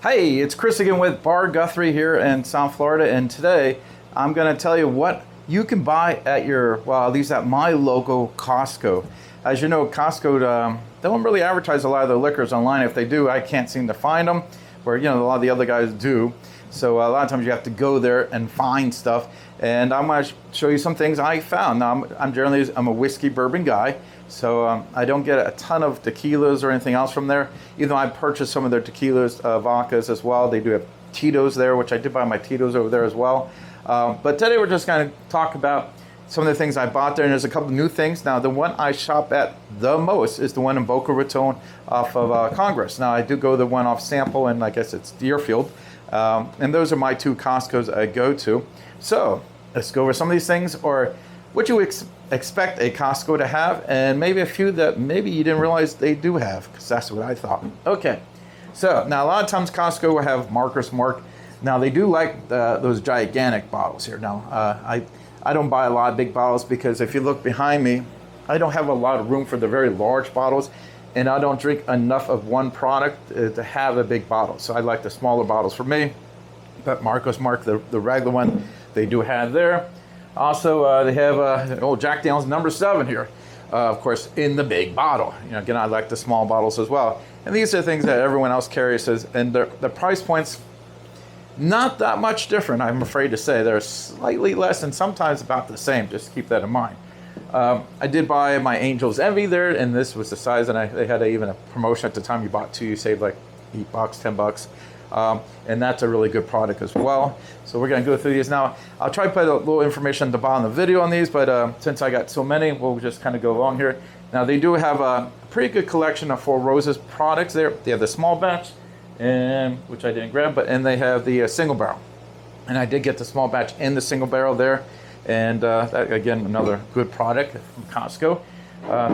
Hey, it's Chris again with Bar Guthrie here in South Florida, and today I'm going to tell you what you can buy at your, well, at least at my local Costco. As you know, Costco, they don't really advertise a lot of their liquors online. If they do, I can't seem to find them, where, you know, a lot of the other guys do. So a lot of times you have to go there and find stuff, and I'm going to show you some things I found. Now, I'm a whiskey bourbon guy, so I don't get a ton of tequilas or anything else from there, even though I purchased some of their tequilas, vodkas as well. They do have Tito's there, which I did buy my Tito's over there as well. But today we're just going to talk about some of the things I bought there, and there's a couple new things. Now, the one I shop at the most is the one in Boca Raton off of Congress. Now, I do go to the one off Sample, and I guess it's Deerfield. And those are my two Costco's I go to. So let's go over some of these things, or what you expect a Costco to have, and maybe a few that maybe you didn't realize they do have, because that's what I thought. Okay, so now a lot of times Costco will have Marker's Mark. Now they do like those gigantic bottles here. Now I don't buy a lot of big bottles, because if you look behind me, I don't have a lot of room for the very large bottles, and I don't drink enough of one product to have a big bottle. So I like the smaller bottles for me. But Marcos Mark, the regular one, they do have there. Also, they have old Jack Daniel's number 7 here, of course, in the big bottle. You know, again, I like the small bottles as well. And these are things that everyone else carries, and the price points, not that much different, I'm afraid to say. They're slightly less and sometimes about the same. Just keep that in mind. I did buy my Angel's Envy there, and this was the size, and they had even a promotion at the time. You bought 2, you saved like $8, $10. And that's a really good product as well. So we're going to go through these now. I'll try to put a little information at the bottom of the video on these, but since I got so many, we'll just kind of go along here. Now, they do have a pretty good collection of Four Roses products there. They have the small batch, and which I didn't grab, and they have the single barrel. And I did get the small batch and the single barrel there. And that, again, another good product from Costco.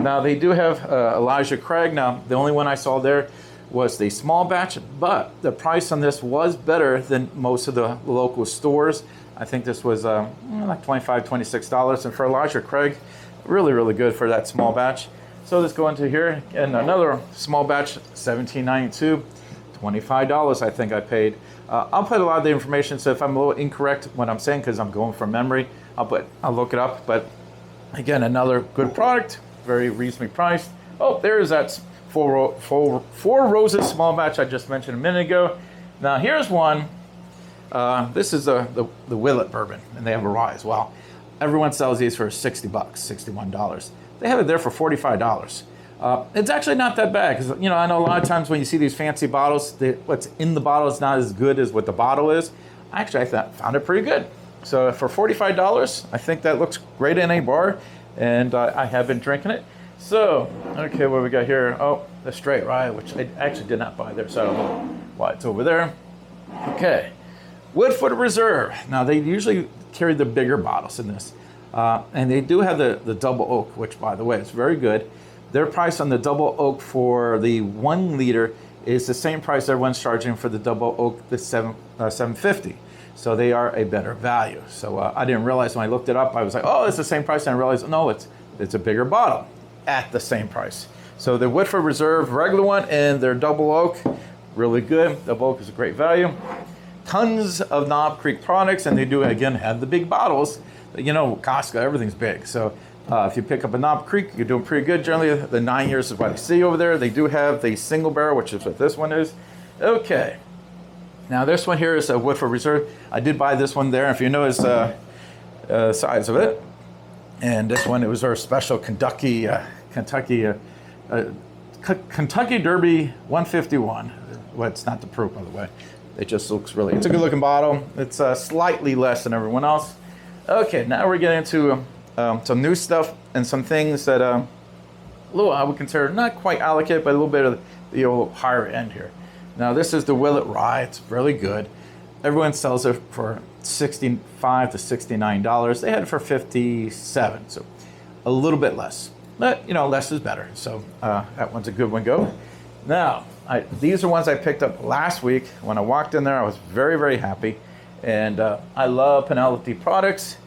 Now, they do have Elijah Craig. Now, the only one I saw there was the small batch, but the price on this was better than most of the local stores. I think this was like $25, $26. And for Elijah Craig, really, really good for that small batch. So let's go into here. And another small batch, $17.92, $25 I think I paid. I'll put a lot of the information, so if I'm a little incorrect what I'm saying, because I'm going from memory, I'll look it up. But again, another good product, very reasonably priced. Oh, there's that Four Roses small batch I just mentioned a minute ago. Now here's one. This is the Willet bourbon, and they have a rye as well. Everyone sells these for $60, $61. They have it there for $45. It's actually not that bad, because you know, I know a lot of times when you see these fancy bottles, what's in the bottle is not as good as what the bottle is. Actually, I found it pretty good. So for $45, I think that looks great in a bar, and I have been drinking it. So, okay, what we got here? Oh, the straight rye, which I actually did not buy there, so I don't know why it's over there. Okay, Woodford Reserve. Now, they usually carry the bigger bottles in this, and they do have the double oak, which, by the way, is very good. Their price on the double oak for the 1 liter is the same price everyone's charging for the double oak, the $7.50. So they are a better value. So I didn't realize when I looked it up, I was like, oh, it's the same price, and I realized, no, it's a bigger bottle at the same price. So the Woodford Reserve regular one and their double oak, really good. Double oak is a great value. Tons of Knob Creek products, and they do again have the big bottles. You know, Costco, everything's big. So if you pick up a Knob Creek, you're doing pretty good. Generally, the 9 years is what I see over there. They do have the single barrel, which is what this one is. Okay. Now this one here is a Woodford Reserve. I did buy this one there. If you notice the size of it. And this one, it was our special Kentucky Derby 151. Well, it's not the proof, by the way. It just looks really, it's a good looking bottle. It's slightly less than everyone else. Okay, now we're getting into some new stuff and some things that a little, I would consider not quite allocated, but a little bit of the old higher end here. Now this is the Willet Rye. It's really good. Everyone sells it for $65 to $69. They had it for $57, so a little bit less. But, you know, less is better. So that one's a good one go. Now, these are ones I picked up last week. When I walked in there, I was very, very happy. And I love Penelope products.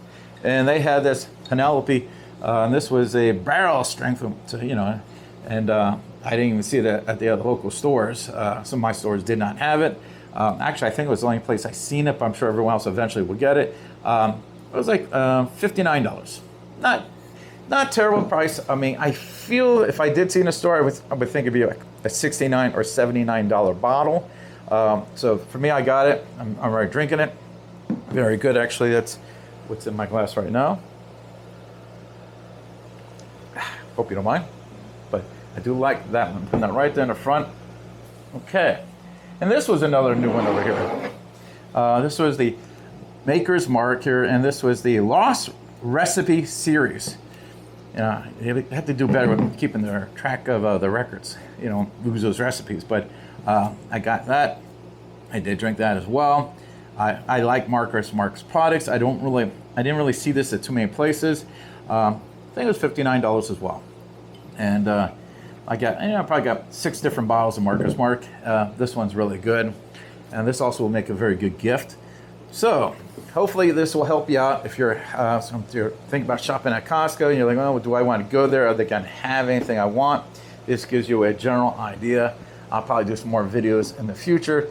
And they had this Penelope, and this was a barrel strength, you know, and I didn't even see that at the other local stores. Some of my stores did not have it. Actually, I think it was the only place I seen it, but I'm sure everyone else eventually will get it. It was like $59. Not terrible price. I mean, I feel if I did see it in a store, I would think it'd be like a $69 or $79 bottle. So for me, I got it. I'm already drinking it. Very good, actually. That's what's in my glass right now. Hope you don't mind, but I do like that one. Putting that right there in the front. Okay, and this was another new one over here. This was the Maker's Mark here, and this was the Lost Recipe Series. They have to do better with keeping their track of the records, lose those recipes. But I got that. I did drink that as well. I like Maker's Mark's products. I didn't really see this at too many places. I think it was $59 as well. And I probably got 6 different bottles of Maker's Mark. This one's really good. And this also will make a very good gift. So hopefully this will help you out if you're thinking about shopping at Costco and you're like, oh, do I want to go there? Are they going to have anything I want? This gives you a general idea. I'll probably do some more videos in the future.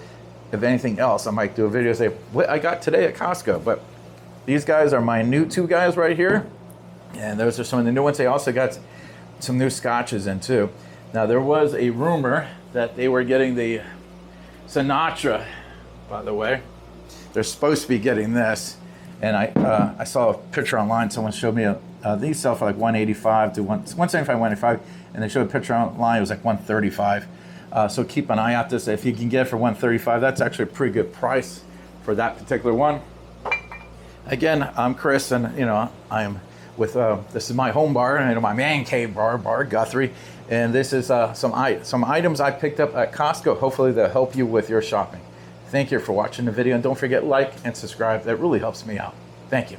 If anything else, I might do a video say what I got today at Costco. But these guys are my new 2 guys right here. And those are some of the new ones. They also got some new scotches in too. Now there was a rumor that they were getting the Sinatra, by the way. They're supposed to be getting this. And I saw a picture online. Someone showed me these sell for like $185 to $175, $185, and they showed a picture online. It was like $135. So keep an eye out this. If you can get it for $135, that's actually a pretty good price for that particular one. Again, I'm Chris, and I'm with this is my home bar, my man cave bar, Bar Guthrie, and this is some items I picked up at Costco. Hopefully they'll help you with your shopping. Thank you for watching the video, and don't forget like and subscribe. That really helps me out. Thank you.